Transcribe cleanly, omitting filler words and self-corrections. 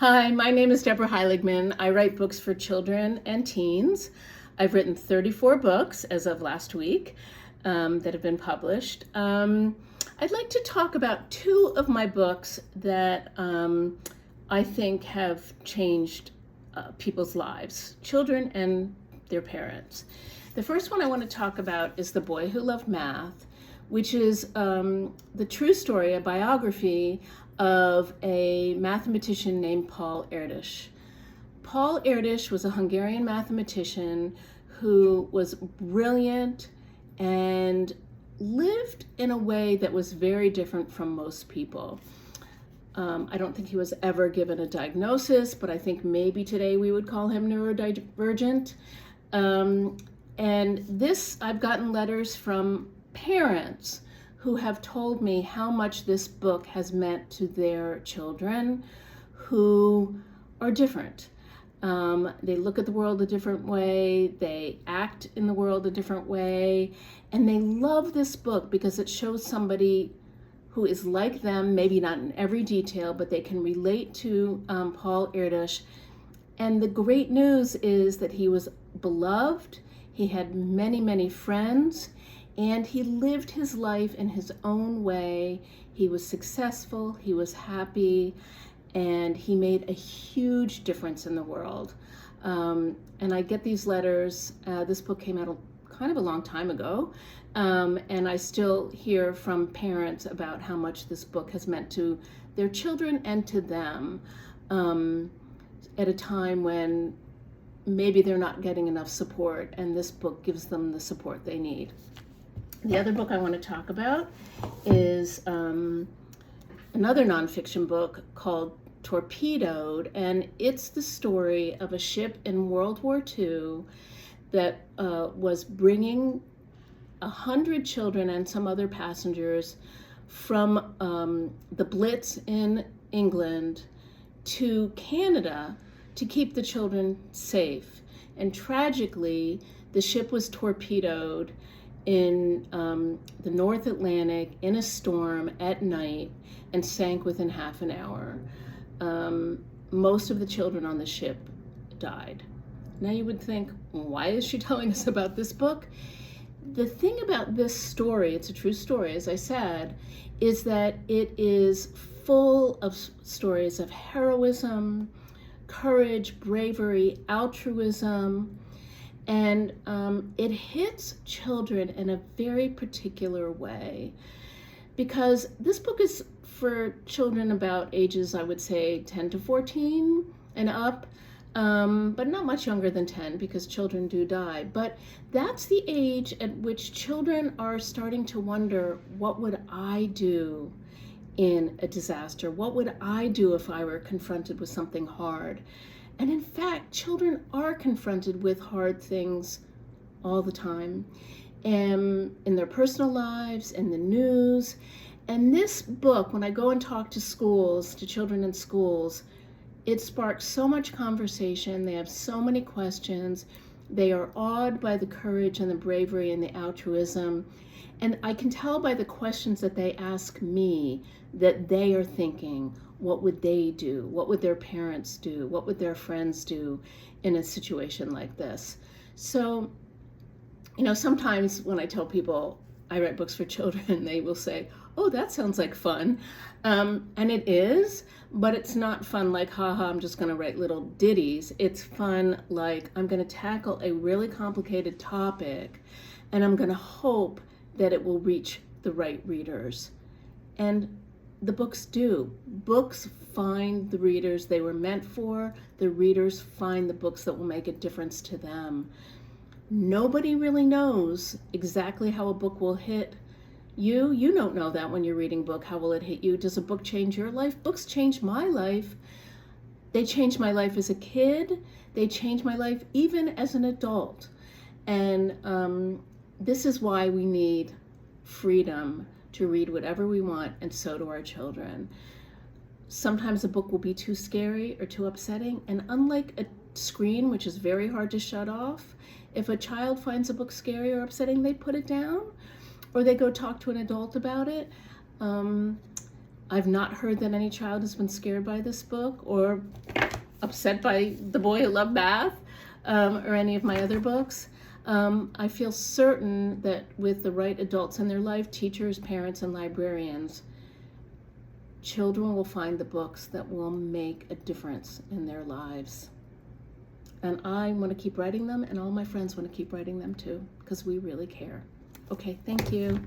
Hi, my name is Deborah Heiligman. I write books for children and teens. I've written 34 books as of last week that have been published. I'd like to talk about two of my books that I think have changed people's lives, children and their parents. The first one I want to talk about is The Boy Who Loved Math, which is the true story, a biography of a mathematician named Paul Erdős. Paul Erdős was a Hungarian mathematician who was brilliant and lived in a way that was very different from most people. I don't think he was ever given a diagnosis, but I think maybe today we would call him neurodivergent. And this, I've gotten letters from parents who have told me how much this book has meant to their children who are different. They look at the world a different way, they act in the world a different way, and they love this book because it shows somebody who is like them, maybe not in every detail, but they can relate to Paul Erdős. And the great news is that he was beloved, he had many, many friends, and he lived his life in his own way. He was successful, he was happy, and he made a huge difference in the world. And I get these letters. This book came out kind of a long time ago, and I still hear from parents about how much this book has meant to their children and to them at a time when maybe they're not getting enough support, and this book gives them the support they need. The other book I want to talk about is another nonfiction book called Torpedoed, and it's the story of a ship in World War II that was bringing 100 children and some other passengers from the Blitz in England to Canada to keep the children safe. And tragically, the ship was torpedoed in the North Atlantic in a storm at night and sank within half an hour. Most of the children on the ship died. Now you would think, why is she telling us about this book? The thing about this story, it's a true story, as I said, is that it is full of stories of heroism, courage, bravery, altruism, and it hits children in a very particular way, because this book is for children about ages, I would say, 10 to 14 and up, but not much younger than 10 because children do die. But that's the age at which children are starting to wonder, what would I do in a disaster? What would I do if I were confronted with something hard? And in fact, children are confronted with hard things all the time, in their personal lives, in the news. And this book, when I go and talk to schools, to children in schools, it sparks so much conversation. They have so many questions. They are awed by the courage and the bravery and the altruism. And I can tell by the questions that they ask me that they are thinking, what would they do? What would their parents do? What would their friends do in a situation like this? So, sometimes when I tell people I write books for children, they will say, oh, that sounds like fun. And it is, but it's not fun like, haha, I'm just gonna write little ditties. It's fun like, I'm gonna tackle a really complicated topic, and I'm gonna hope that it will reach the right readers. And the books do. Books find the readers they were meant for. The readers find the books that will make a difference to them. Nobody really knows exactly how a book will hit you. You don't know that when you're reading a book. How will it hit you? Does a book change your life? Books change my life. They changed my life as a kid. They changed my life even as an adult. And this is why we need freedom to read whatever we want, and so do our children. Sometimes a book will be too scary or too upsetting, and unlike a screen, which is very hard to shut off, if a child finds a book scary or upsetting, they put it down, or they go talk to an adult about it. I've not heard that any child has been scared by this book, or upset by The Boy Who Loved Math or any of my other books. I feel certain that with the right adults in their life, teachers, parents, and librarians, children will find the books that will make a difference in their lives. And I want to keep writing them, and all my friends want to keep writing them too, because we really care. Okay, thank you.